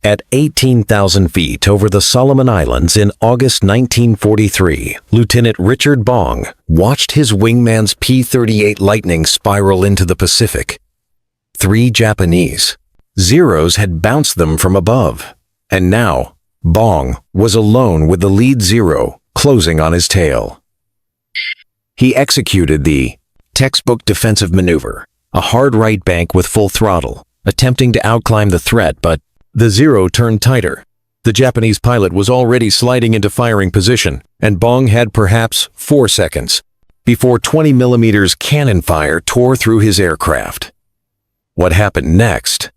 At 18,000 feet over the Solomon Islands in August 1943, Lieutenant Richard Bong watched his wingman's P-38 Lightning spiral into the Pacific. 3 Japanese Zeros had bounced them from above, and now Bong was alone with the lead Zero closing on his tail. He executed the textbook defensive maneuver, a hard right bank with full throttle, attempting to outclimb the threat, but the Zero turned tighter. The Japanese pilot was already sliding into firing position, and Bong had perhaps 4 seconds before 20mm cannon fire tore through his aircraft. What happened next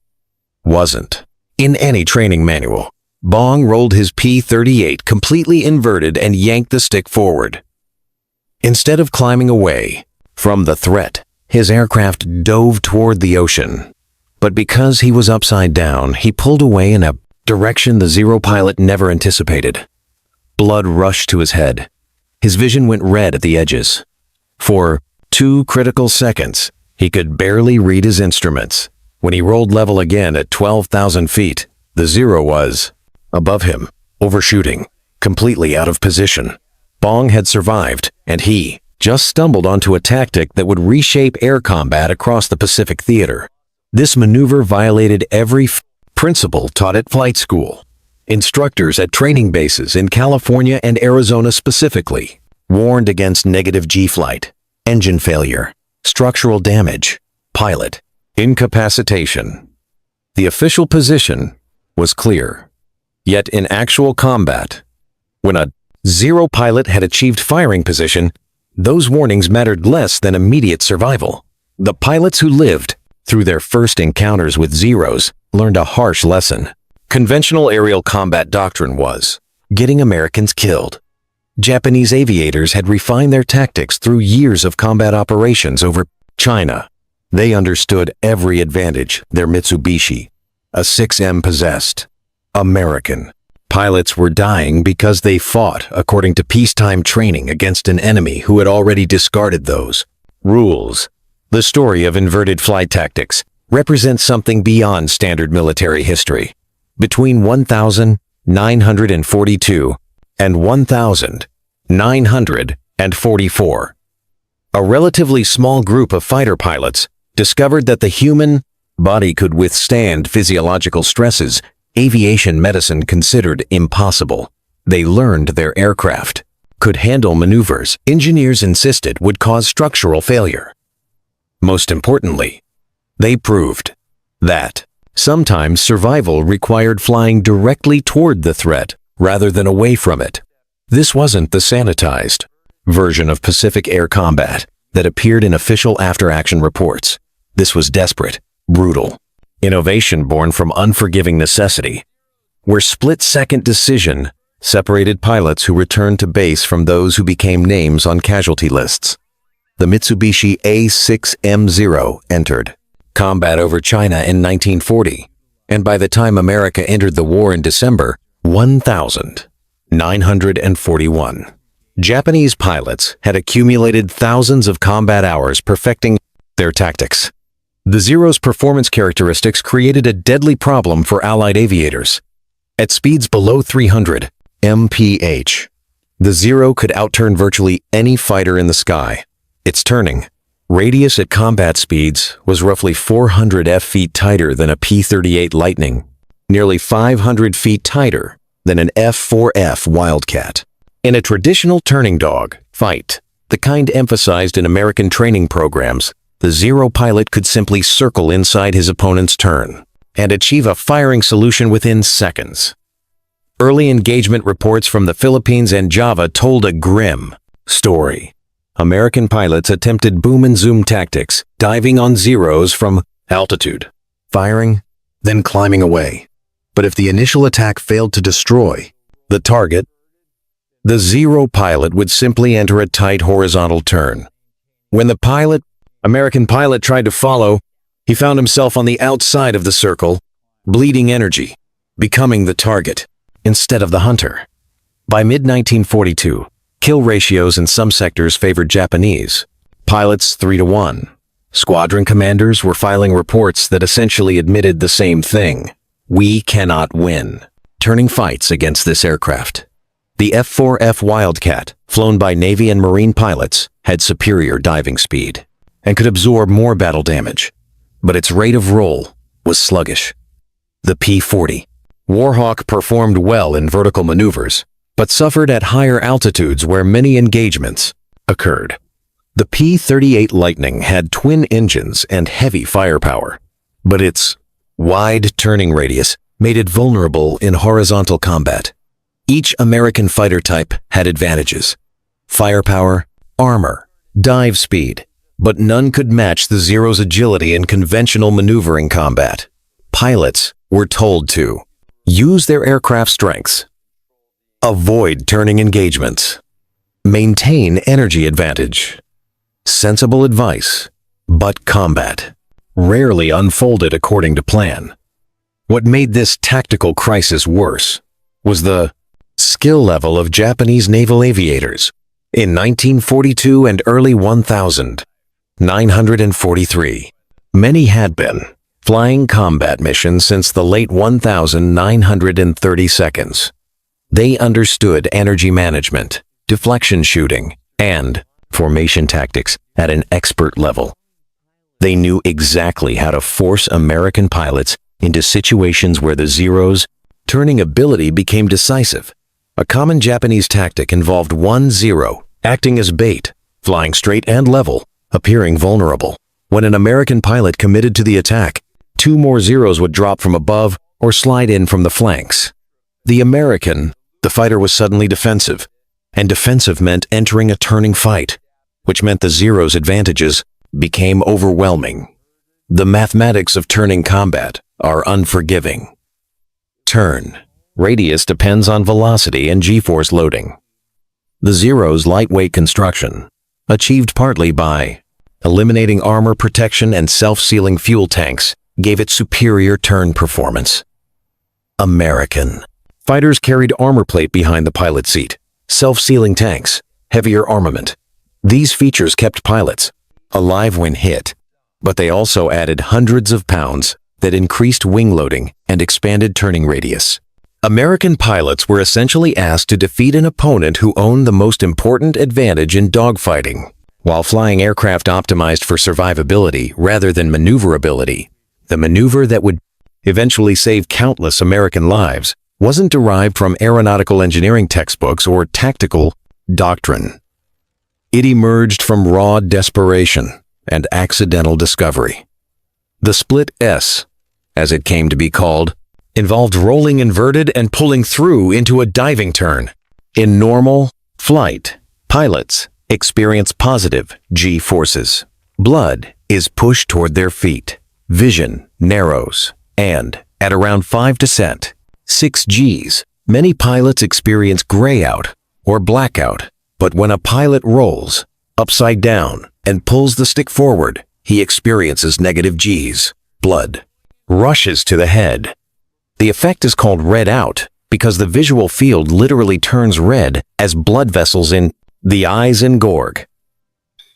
wasn't in any training manual. Bong rolled his P-38 completely inverted and yanked the stick forward. Instead of climbing away from the threat, his aircraft dove toward the ocean. But because he was upside down, he pulled away in a direction the Zero pilot never anticipated. Blood rushed to his head. His vision went red at the edges. For 2 critical seconds, he could barely read his instruments. When he rolled level again at 12,000 feet, the Zero was above him, overshooting, completely out of position. Bong had survived, and he just stumbled onto a tactic that would reshape air combat across the Pacific theater. This maneuver violated every principle taught at flight school. Instructors at training bases in California and Arizona specifically warned against negative G-flight, engine failure, structural damage, pilot incapacitation. The official position was clear. Yet in actual combat, when a Zero pilot had achieved firing position, those warnings mattered less than immediate survival. The pilots who lived through their first encounters with Zeros learned a harsh lesson. Conventional aerial combat doctrine was getting Americans killed. Japanese aviators had refined their tactics through years of combat operations over China. They understood every advantage their Mitsubishi, a 6M, possessed. American pilots were dying because they fought according to peacetime training against an enemy who had already discarded those rules. The story of inverted flight tactics represents something beyond standard military history. Between 1942 and 1944, a relatively small group of fighter pilots discovered that the human body could withstand physiological stresses aviation medicine considered impossible. They learned their aircraft could handle maneuvers engineers insisted would cause structural failure. Most importantly, they proved that sometimes survival required flying directly toward the threat rather than away from it. This wasn't the sanitized version of Pacific air combat that appeared in official after-action reports. This was desperate, brutal, innovation born from unforgiving necessity, where split-second decision separated pilots who returned to base from those who became names on casualty lists. The Mitsubishi A6M0 entered combat over China in 1940, and by the time America entered the war in December 1941, Japanese pilots had accumulated thousands of combat hours perfecting their tactics. The Zero's performance characteristics created a deadly problem for Allied aviators. At speeds below 300 mph, the Zero could outturn virtually any fighter in the sky. Its turning radius at combat speeds was roughly 400 feet tighter than a P-38 Lightning, nearly 500 feet tighter than an F-4F Wildcat. In a traditional turning dog fight, the kind emphasized in American training programs, the Zero pilot could simply circle inside his opponent's turn and achieve a firing solution within seconds. Early engagement reports from the Philippines and Java told a grim story. American pilots attempted boom and zoom tactics, diving on Zeros from altitude, firing, then climbing away. But if the initial attack failed to destroy the target, the Zero pilot would simply enter a tight horizontal turn. When the American pilot tried to follow, he found himself on the outside of the circle, bleeding energy, becoming the target instead of the hunter. By mid-1942, kill ratios in some sectors favored Japanese pilots 3-to-1. Squadron commanders were filing reports that essentially admitted the same thing. We cannot win. Turning fights against this aircraft. The F-4F Wildcat, flown by Navy and Marine pilots, had superior diving speed and could absorb more battle damage, but its rate of roll was sluggish. The P-40 Warhawk performed well in vertical maneuvers, but suffered at higher altitudes where many engagements occurred. The P-38 Lightning had twin engines and heavy firepower, but its wide turning radius made it vulnerable in horizontal combat. Each American fighter type had advantages: firepower, armor, dive speed, but none could match the Zero's agility in conventional maneuvering combat. Pilots were told to use their aircraft strengths, avoid turning engagements, maintain energy advantage. Sensible advice, but combat rarely unfolded according to plan. What made this tactical crisis worse was the skill level of Japanese naval aviators. In 1942 and early 1943, many had been flying combat missions since the late 1932. They understood energy management, deflection shooting, and formation tactics at an expert level. They knew exactly how to force American pilots into situations where the Zero's turning ability became decisive. A common Japanese tactic involved one Zero acting as bait, flying straight and level, appearing vulnerable. When an American pilot committed to the attack, two more Zeros would drop from above or slide in from the flanks. The fighter was suddenly defensive, and defensive meant entering a turning fight, which meant the Zero's advantages became overwhelming. The mathematics of turning combat are unforgiving. Turn radius depends on velocity and G-force loading. The Zero's lightweight construction, achieved partly by eliminating armor protection and self-sealing fuel tanks, gave it superior turn performance. American fighters carried armor plate behind the pilot seat, self-sealing tanks, heavier armament. These features kept pilots alive when hit, but they also added hundreds of pounds that increased wing loading and expanded turning radius. American pilots were essentially asked to defeat an opponent who owned the most important advantage in dogfighting. While flying aircraft optimized for survivability rather than maneuverability, the maneuver that would eventually save countless American lives wasn't derived from aeronautical engineering textbooks or tactical doctrine. It emerged from raw desperation and accidental discovery. The Split S, as it came to be called, involved rolling inverted and pulling through into a diving turn. In normal flight, pilots experience positive G-forces. Blood is pushed toward their feet. Vision narrows, and at around 5 to 6 Gs, many pilots experience grayout or blackout. But when a pilot rolls upside down and pulls the stick forward, he experiences negative Gs. Blood rushes to the head. The effect is called red out because the visual field literally turns red as blood vessels in the eyes engorge.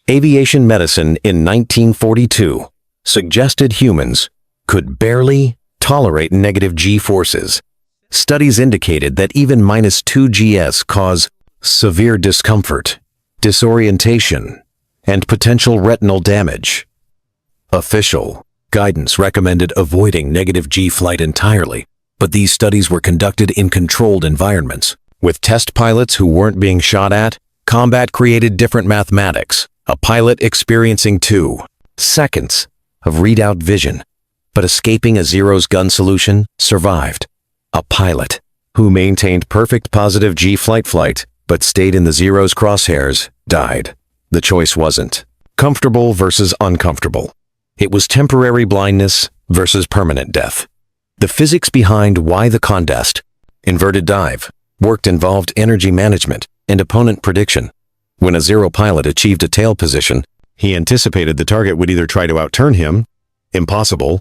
Aviation medicine in 1942 suggested humans could barely tolerate negative G-forces. Studies indicated that even -2 Gs cause severe discomfort, disorientation, and potential retinal damage. Official guidance recommended avoiding negative G flight entirely, but these studies were conducted in controlled environments. With test pilots who weren't being shot at, combat created different mathematics. A pilot experiencing 2 seconds of readout vision, but escaping a Zero's gun solution, survived. A pilot who maintained perfect positive G flight, but stayed in the Zero's crosshairs, died. The choice wasn't comfortable versus uncomfortable. It was temporary blindness versus permanent death. The physics behind why the Condest inverted dive worked involved energy management and opponent prediction. When a Zero pilot achieved a tail position, he anticipated the target would either try to outturn him, impossible,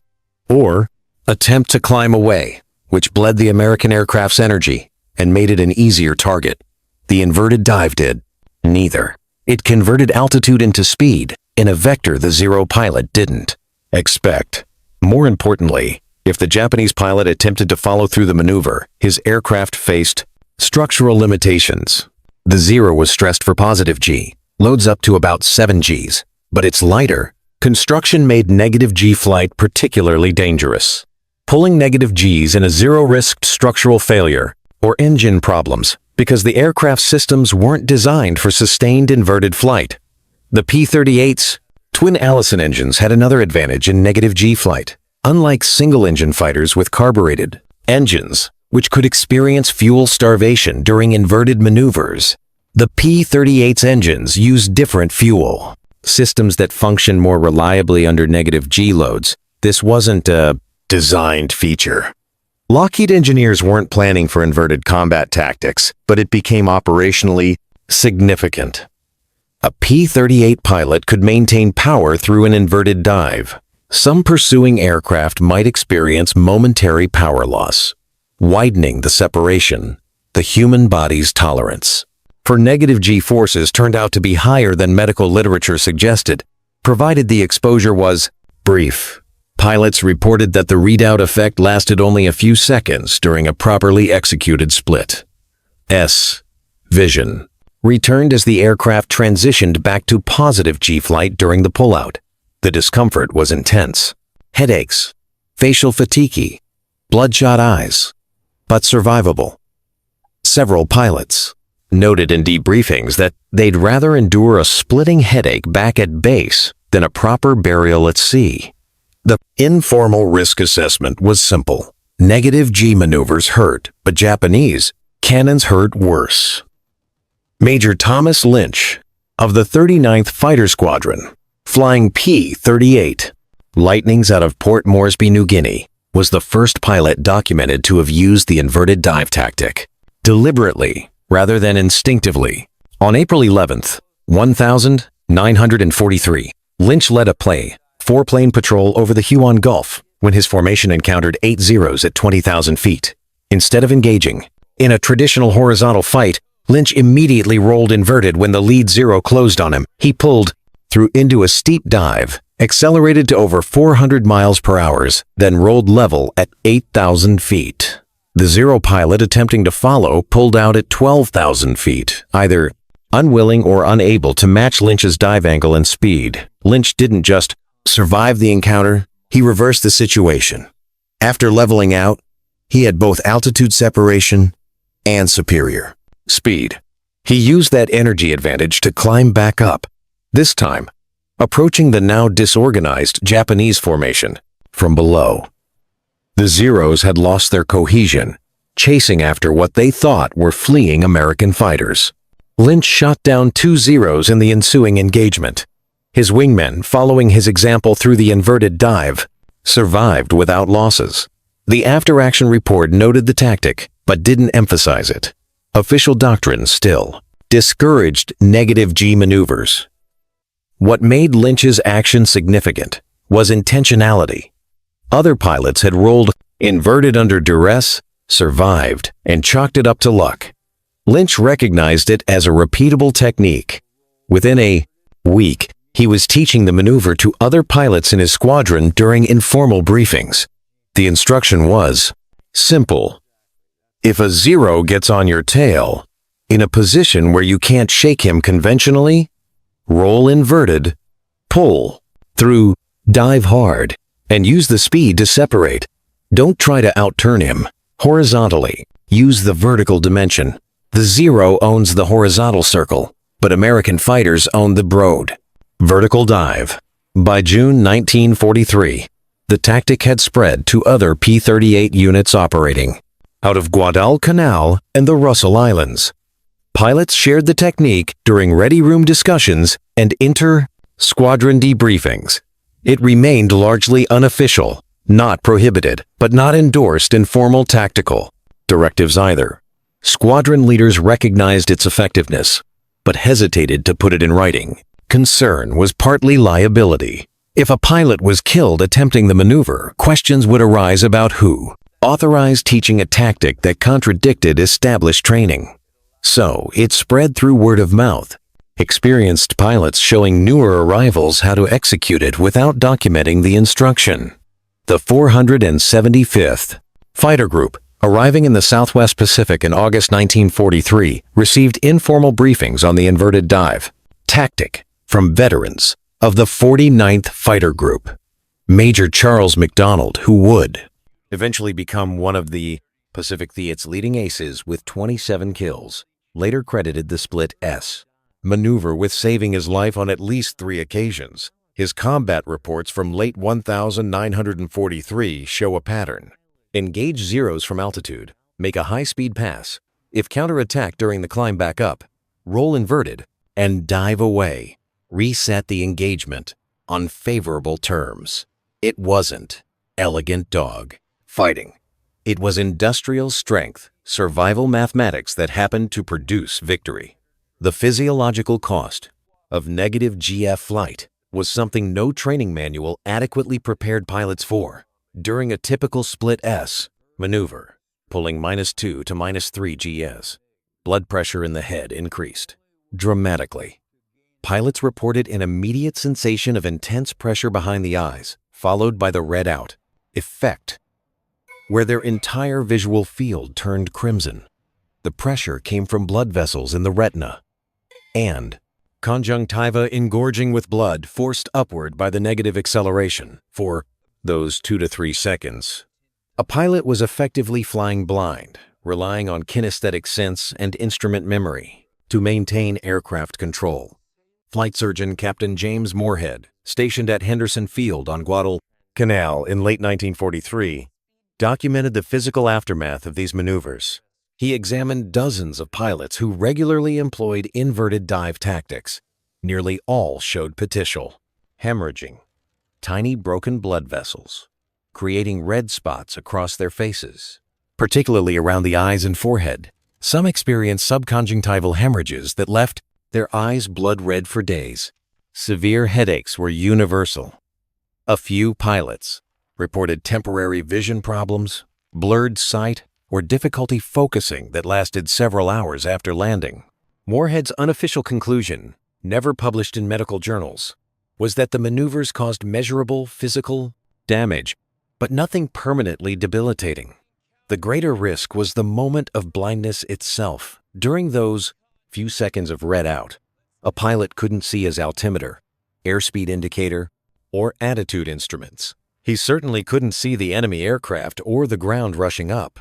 or attempt to climb away, which bled the American aircraft's energy and made it an easier target. The inverted dive did neither. It converted altitude into speed in a vector the Zero pilot didn't expect. More importantly, If the Japanese pilot attempted to follow through the maneuver, his aircraft faced structural limitations. The Zero was stressed for positive G, loads up to about 7 Gs, but it's lighter. Construction made negative G flight particularly dangerous. Pulling negative Gs in a Zero risked structural failure or engine problems because the aircraft systems weren't designed for sustained inverted flight. The P-38's twin Allison engines had another advantage in negative G flight. Unlike single-engine fighters with carbureted engines, which could experience fuel starvation during inverted maneuvers, the P-38's engines use different fuel systems that function more reliably under negative G loads. This wasn't a designed feature. Lockheed engineers weren't planning for inverted combat tactics, but it became operationally significant. A P-38 pilot could maintain power through an inverted dive. Some pursuing aircraft might experience momentary power loss, widening the separation, the human body's tolerance for negative G forces turned out to be higher than medical literature suggested, provided the exposure was brief. Pilots reported that the readout effect lasted only a few seconds during a properly executed split. Vision returned as the aircraft transitioned back to positive G flight during the pullout. The discomfort was intense. Headaches, facial fatigue, bloodshot eyes, but survivable. Several pilots noted in debriefings that they'd rather endure a splitting headache back at base than a proper burial at sea. The informal risk assessment was simple. Negative G maneuvers hurt, but Japanese cannons hurt worse. Major Thomas Lynch of the 39th Fighter Squadron, flying P-38 Lightnings out of Port Moresby, New Guinea, was the first pilot documented to have used the inverted dive tactic, deliberately rather than instinctively. On April 11th, 1943, Lynch led a four-plane patrol over the Huon Gulf when his formation encountered 8 Zeros at 20,000 feet. Instead of engaging in a traditional horizontal fight, Lynch immediately rolled inverted when the lead Zero closed on him. He pulled through into a steep dive, accelerated to over 400 miles per hour, then rolled level at 8,000 feet. The Zero pilot attempting to follow pulled out at 12,000 feet, either unwilling or unable to match Lynch's dive angle and speed. Lynch didn't just survive the encounter, he reversed the situation. After leveling out, he had both altitude separation and superior speed. He used that energy advantage to climb back up, this time approaching the now disorganized Japanese formation from below. The Zeros had lost their cohesion, chasing after what they thought were fleeing American fighters. Lynch shot down 2 Zeros in the ensuing engagement. His wingmen, following his example through the inverted dive, survived without losses. The after-action report noted the tactic, but didn't emphasize it. Official doctrine still discouraged negative G maneuvers. What made Lynch's action significant was intentionality. Other pilots had rolled inverted under duress, survived, and chalked it up to luck. Lynch recognized it as a repeatable technique. Within a week, he was teaching the maneuver to other pilots in his squadron during informal briefings. The instruction was simple. If a Zero gets on your tail, in a position where you can't shake him conventionally, roll inverted, pull through, dive hard, and use the speed to separate. Don't try to outturn him. Horizontally, use the vertical dimension. The Zero owns the horizontal circle, but American fighters own the broad vertical dive. By June 1943, the tactic had spread to other P-38 units operating out of Guadalcanal and the Russell Islands. Pilots shared the technique during ready room discussions and inter-squadron debriefings. It remained largely unofficial, not prohibited, but not endorsed in formal tactical directives either. Squadron leaders recognized its effectiveness, but hesitated to put it in writing. Concern was partly liability. If a pilot was killed attempting the maneuver, questions would arise about who authorized teaching a tactic that contradicted established training. So it spread through word of mouth, experienced pilots showing newer arrivals how to execute it without documenting the instruction. The 475th Fighter Group, arriving in the Southwest Pacific in August 1943, received informal briefings on the inverted dive tactic from veterans of the 49th Fighter Group. Major Charles McDonald, who would eventually become one of the Pacific Theater's leading aces with 27 kills, later credited the Split S maneuver with saving his life on at least 3 occasions. His combat reports from late 1943 show a pattern. Engage Zeros from altitude, make a high-speed pass. If counterattack during the climb back up, roll inverted, and dive away. Reset the engagement on favorable terms. It wasn't elegant dog fighting. It was industrial strength, survival mathematics that happened to produce victory. The physiological cost of negative GF flight was something no training manual adequately prepared pilots for. During a typical Split S maneuver, pulling -2 to -3 GS, blood pressure in the head increased dramatically. Pilots reported an immediate sensation of intense pressure behind the eyes, followed by the red out effect, where their entire visual field turned crimson. The pressure came from blood vessels in the retina and conjunctiva engorging with blood forced upward by the negative acceleration for those 2 to 3 seconds. A pilot was effectively flying blind, relying on kinesthetic sense and instrument memory to maintain aircraft control. Flight surgeon Captain James Moorhead, stationed at Henderson Field on Guadalcanal in late 1943, documented the physical aftermath of these maneuvers. He examined dozens of pilots who regularly employed inverted dive tactics. Nearly all showed petechial hemorrhaging, tiny broken blood vessels, creating red spots across their faces, particularly around the eyes and forehead. Some experienced subconjunctival hemorrhages that left their eyes blood red for days. Severe headaches were universal. A few pilots reported temporary vision problems, blurred sight, or difficulty focusing that lasted several hours after landing. Moorhead's unofficial conclusion, never published in medical journals, was that the maneuvers caused measurable physical damage, but nothing permanently debilitating. The greater risk was the moment of blindness itself. During those few seconds of red out, a pilot couldn't see his altimeter, airspeed indicator, or attitude instruments. He certainly couldn't see the enemy aircraft or the ground rushing up.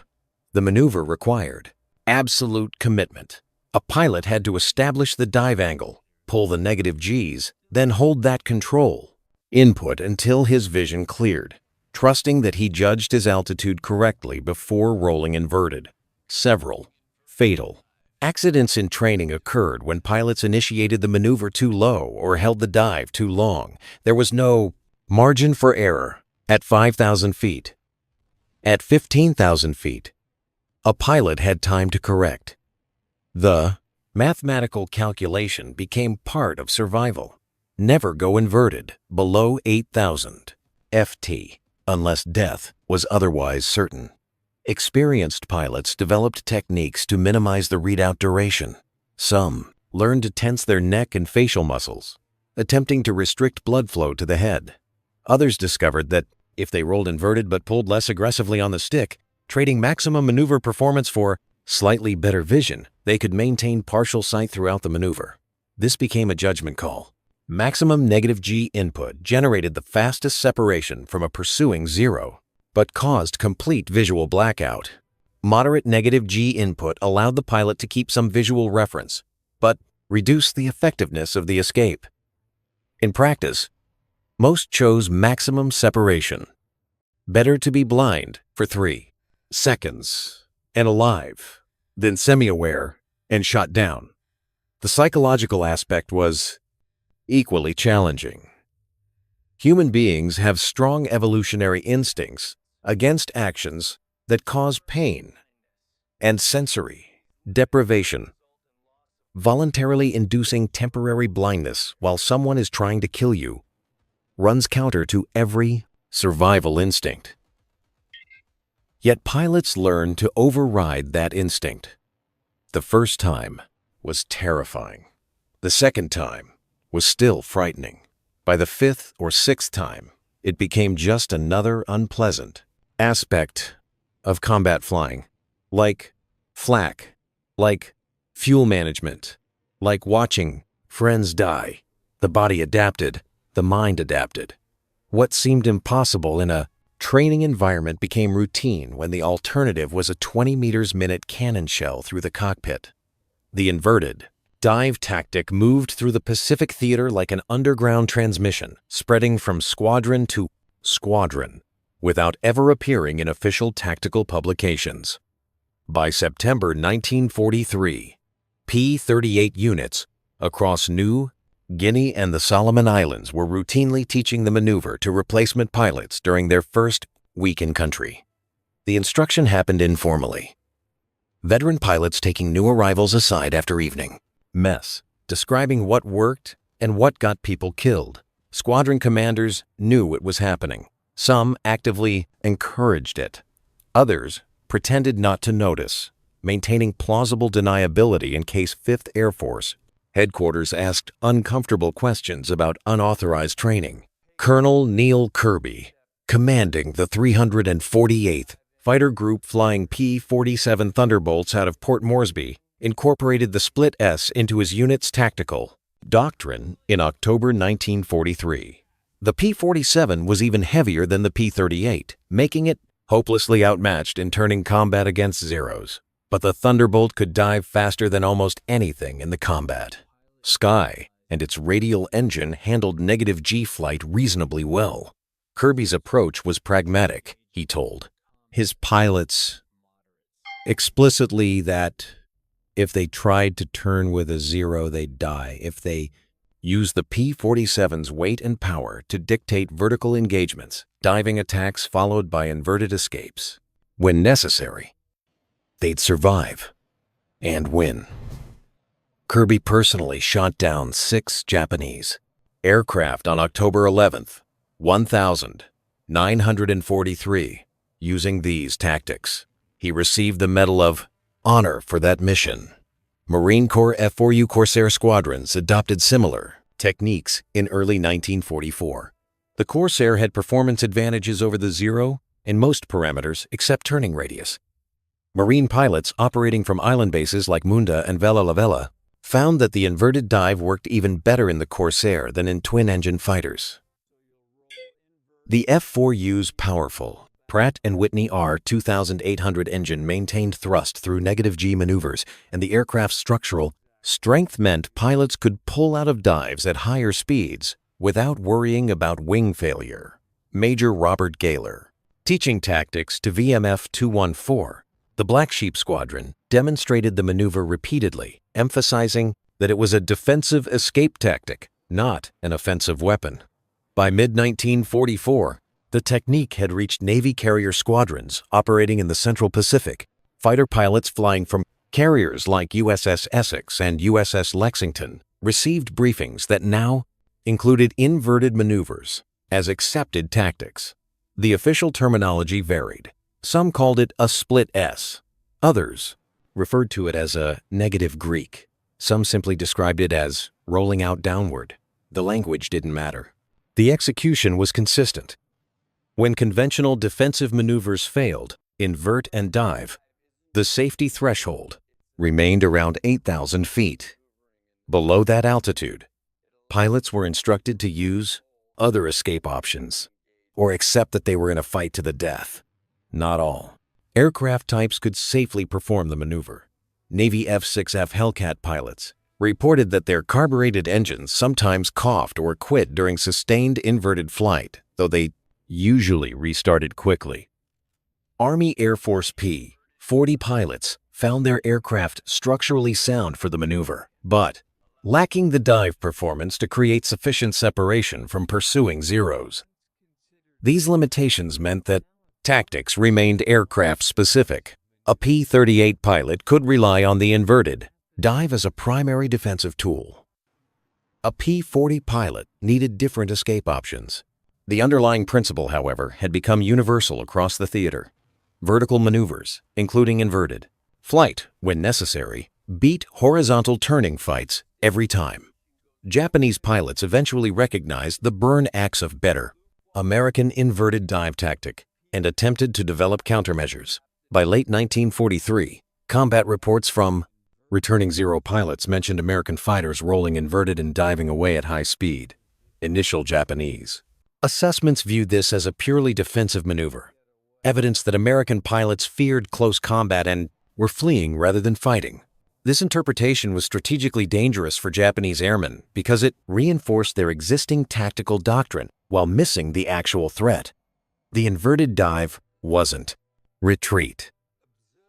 The maneuver required absolute commitment. A pilot had to establish the dive angle, pull the negative Gs, then hold that control input until his vision cleared, trusting that he judged his altitude correctly before rolling inverted. Several fatal accidents in training occurred when pilots initiated the maneuver too low or held the dive too long. There was no margin for error. At 5,000 feet, at 15,000 feet, a pilot had time to correct. The mathematical calculation became part of survival. Never go inverted below 8,000 FT unless death was otherwise certain. Experienced pilots developed techniques to minimize the readout duration. Some learned to tense their neck and facial muscles, attempting to restrict blood flow to the head. Others discovered that if they rolled inverted but pulled less aggressively on the stick, trading maximum maneuver performance for slightly better vision, they could maintain partial sight throughout the maneuver. This became a judgment call. Maximum negative G input generated the fastest separation from a pursuing zero, but caused complete visual blackout. Moderate negative G input allowed the pilot to keep some visual reference, but reduced the effectiveness of the escape. In practice, most chose maximum separation. Better to be blind for 3 seconds and alive than semi-aware and shot down. The psychological aspect was equally challenging. Human beings have strong evolutionary instincts against actions that cause pain and sensory deprivation. Voluntarily inducing temporary blindness while someone is trying to kill you runs counter to every survival instinct. Yet pilots learn to override that instinct. The first time was terrifying. The second time was still frightening. By the 5th or 6th time, it became just another unpleasant aspect of combat flying, like flak, like fuel management, like watching friends die. The body adapted, the mind adapted. What seemed impossible in a training environment became routine when the alternative was a 20 meters minute cannon shell through the cockpit. The inverted dive tactic moved through the Pacific Theater like an underground transmission, spreading from squadron to squadron, without ever appearing in official tactical publications. By September 1943, P-38 units across New Guinea and the Solomon Islands were routinely teaching the maneuver to replacement pilots during their first week in country. The instruction happened informally. Veteran pilots taking new arrivals aside after evening mess, describing what worked and what got people killed. Squadron commanders knew it was happening. Some actively encouraged it. Others pretended not to notice, maintaining plausible deniability in case 5th Air Force headquarters asked uncomfortable questions about unauthorized training. Colonel Neil Kirby, commanding the 348th Fighter Group flying P-47 Thunderbolts out of Port Moresby, incorporated the Split S into his unit's tactical doctrine in October 1943. The P-47 was even heavier than the P-38, making it hopelessly outmatched in turning combat against Zeros. But the Thunderbolt could dive faster than almost anything in the combat. Sky and its radial engine handled negative G flight reasonably well. Kirby's approach was pragmatic, he told his pilots explicitly that if they tried to turn with a Zero, they'd die. If they used the P-47's weight and power to dictate vertical engagements, diving attacks followed by inverted escapes, when necessary, they'd survive and win. Kirby personally shot down 6 Japanese aircraft on October 11th, 1943, using these tactics. He received the Medal of Honor for that mission. Marine Corps F-4U Corsair squadrons adopted similar techniques in early 1944. The Corsair had performance advantages over the Zero in most parameters except turning radius. Marine pilots operating from island bases like Munda and Vella La Vella found that the inverted dive worked even better in the Corsair than in twin-engine fighters. The F-4U's powerful Pratt & Whitney R-2800 engine maintained thrust through negative G maneuvers, and the aircraft's structural strength meant pilots could pull out of dives at higher speeds without worrying about wing failure. Major Robert Gaylor, teaching tactics to VMF 214, the Black Sheep Squadron, demonstrated the maneuver repeatedly, emphasizing that it was a defensive escape tactic, not an offensive weapon. By mid-1944, the technique had reached Navy carrier squadrons operating in the Central Pacific, fighter pilots flying from carriers like USS Essex and USS Lexington received briefings that now included inverted maneuvers as accepted tactics. The official terminology varied. Some called it a split S. Others referred to it as a negative Greek. Some simply described it as rolling out downward. The language didn't matter. The execution was consistent. When conventional defensive maneuvers failed, invert and dive, the safety threshold remained around 8,000 feet. Below that altitude, pilots were instructed to use other escape options or accept that they were in a fight to the death. Not all aircraft types could safely perform the maneuver. Navy F-6F Hellcat pilots reported that their carbureted engines sometimes coughed or quit during sustained inverted flight, though they usually restarted quickly. Army Air Force P-40 pilots found their aircraft structurally sound for the maneuver, but lacking the dive performance to create sufficient separation from pursuing Zeros. These limitations meant that tactics remained aircraft-specific. A P-38 pilot could rely on the inverted dive as a primary defensive tool. A P-40 pilot needed different escape options. The underlying principle, however, had become universal across the theater. Vertical maneuvers, including inverted. Flight, when necessary, beat horizontal turning fights every time. Japanese pilots eventually recognized the burn axe of better, American inverted dive tactic and attempted to develop countermeasures. By late 1943, combat reports from returning Zero pilots mentioned American fighters rolling inverted and diving away at high speed. Initial Japanese assessments viewed this as a purely defensive maneuver, evidence that American pilots feared close combat and were fleeing rather than fighting. This interpretation was strategically dangerous for Japanese airmen because it reinforced their existing tactical doctrine while missing the actual threat. The inverted dive wasn't retreat.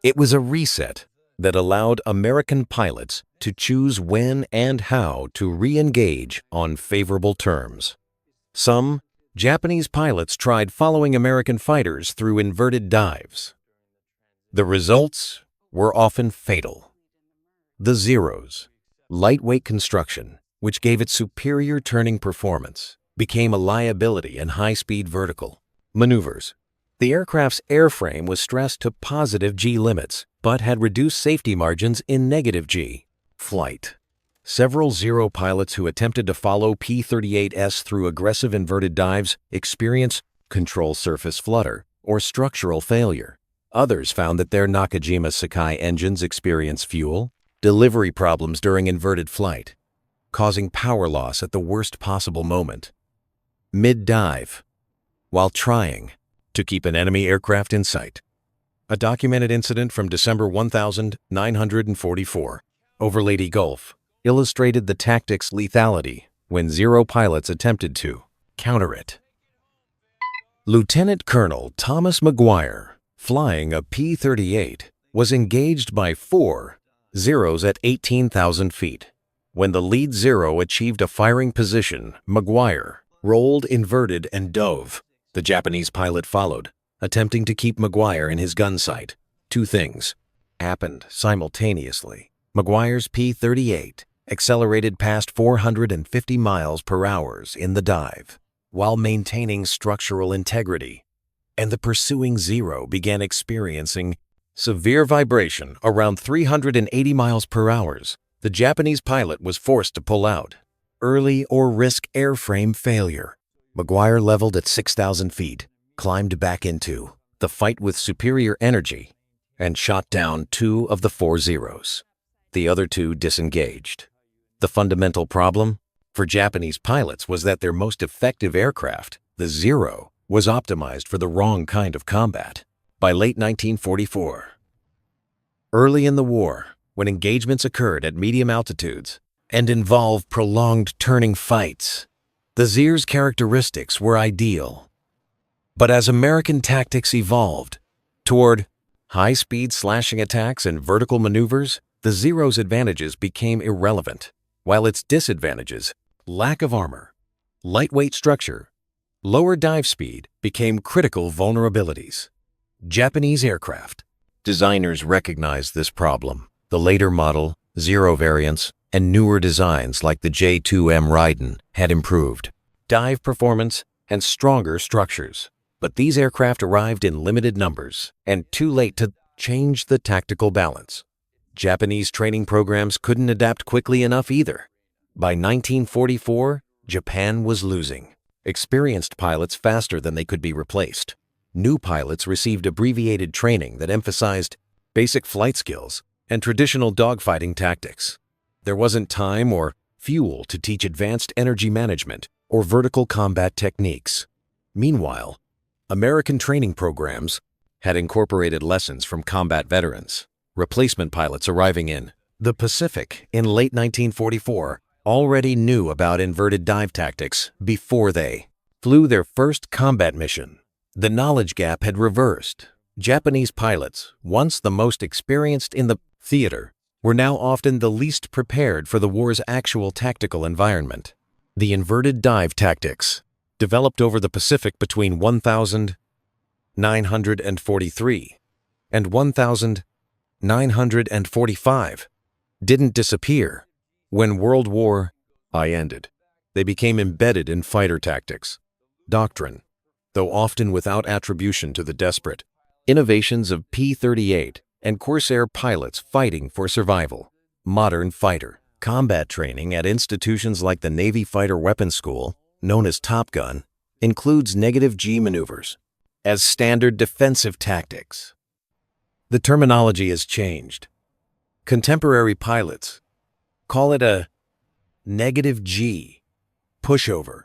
It was a reset that allowed American pilots to choose when and how to re-engage on favorable terms. Some Japanese pilots tried following American fighters through inverted dives. The results were often fatal. The Zero's lightweight construction, which gave it superior turning performance, became a liability in high-speed vertical maneuvers. The aircraft's airframe was stressed to positive G limits, but had reduced safety margins in negative G flight. Several Zero pilots who attempted to follow P-38S through aggressive inverted dives experienced control surface flutter or structural failure. Others found that their Nakajima Sakai engines experienced fuel delivery problems during inverted flight, causing power loss at the worst possible moment. Mid-dive, while trying to keep an enemy aircraft in sight. A documented incident from December 1944 over Leyte Gulf illustrated the tactic's lethality when Zero pilots attempted to counter it. Lieutenant Colonel Thomas McGuire, flying a P-38, was engaged by 4 Zeros at 18,000 feet. When the lead Zero achieved a firing position, McGuire rolled inverted and dove. The Japanese pilot followed, attempting to keep McGuire in his gun sight. Two things happened simultaneously. McGuire's P-38 accelerated past 450 miles per hour in the dive, while maintaining structural integrity, and the pursuing Zero began experiencing severe vibration around 380 miles per hour. The Japanese pilot was forced to pull out, early or risk airframe failure. McGuire leveled at 6,000 feet, climbed back into the fight with superior energy, and shot down 2 of the 4 Zeros. The other 2 disengaged. The fundamental problem for Japanese pilots was that their most effective aircraft, the Zero, was optimized for the wrong kind of combat. By late 1944, early in the war, when engagements occurred at medium altitudes and involved prolonged turning fights, the Zer's characteristics were ideal. But as American tactics evolved toward high-speed slashing attacks and vertical maneuvers, the Zero's advantages became irrelevant, while its disadvantages, lack of armor, lightweight structure, lower dive speed, became critical vulnerabilities. Japanese aircraft designers recognized this problem. The later model, Zero variants, and newer designs like the J-2M Raiden had improved dive performance and stronger structures. But these aircraft arrived in limited numbers and too late to change the tactical balance. Japanese training programs couldn't adapt quickly enough either. By 1944, Japan was losing experienced pilots faster than they could be replaced. New pilots received abbreviated training that emphasized basic flight skills and traditional dogfighting tactics. There wasn't time or fuel to teach advanced energy management or vertical combat techniques. Meanwhile, American training programs had incorporated lessons from combat veterans. Replacement pilots arriving in the Pacific in late 1944 already knew about inverted dive tactics before they flew their first combat mission. The knowledge gap had reversed. Japanese pilots, once the most experienced in the theater, were now often the least prepared for the war's actual tactical environment. The inverted dive tactics, developed over the Pacific between 1943 and 1945, didn't disappear when World War I ended. They became embedded in fighter tactics, doctrine, though often without attribution to the desperate innovations of P-38 and Corsair pilots fighting for survival. Modern fighter combat training at institutions like the Navy Fighter Weapons School, known as Top Gun, includes negative G maneuvers as standard defensive tactics. The terminology has changed. Contemporary pilots call it a negative G pushover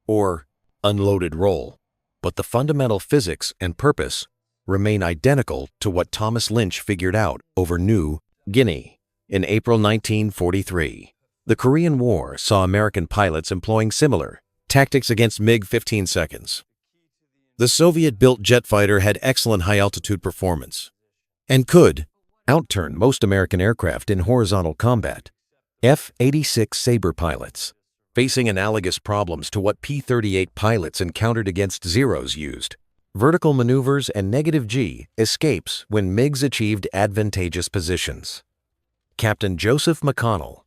or unloaded roll, but the fundamental physics and purpose remain identical to what Thomas Lynch figured out over New Guinea in April 1943. The Korean War saw American pilots employing similar tactics against MiG-15 seconds. The Soviet-built jet fighter had excellent high-altitude performance and could outturn most American aircraft in horizontal combat. F-86 Sabre pilots, facing analogous problems to what P-38 pilots encountered against Zeros used, vertical maneuvers and negative G escapes when MiGs achieved advantageous positions. Captain Joseph McConnell,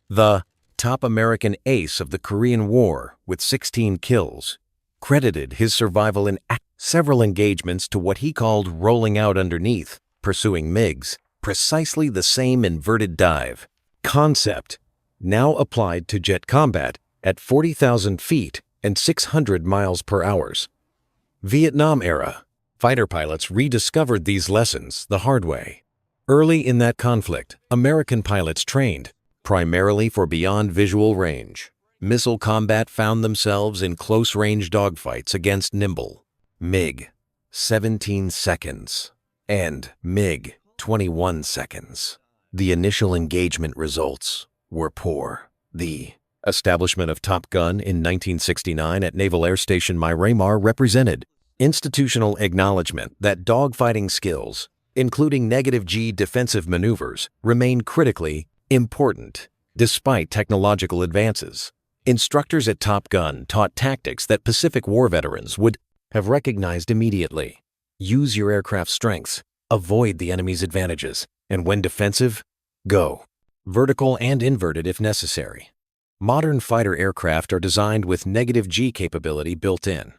the top American ace of the Korean War with 16 kills, credited his survival in several engagements to what he called rolling out underneath, pursuing MiGs, precisely the same inverted dive concept now applied to jet combat at 40,000 feet and 600 miles per hour. Vietnam era fighter pilots rediscovered these lessons the hard way. Early in that conflict, American pilots trained primarily for beyond visual range. Missile combat found themselves in close-range dogfights against nimble MiG 17 seconds and MiG 21 seconds. The initial engagement results were poor. The establishment of Top Gun in 1969 at Naval Air Station Miramar represented institutional acknowledgement that dogfighting skills, including negative G defensive maneuvers, remain critically important despite technological advances. Instructors at Top Gun taught tactics that Pacific War veterans would have recognized immediately. Use your aircraft's strengths, avoid the enemy's advantages, and when defensive, go vertical and inverted if necessary. Modern fighter aircraft are designed with negative G capability built in.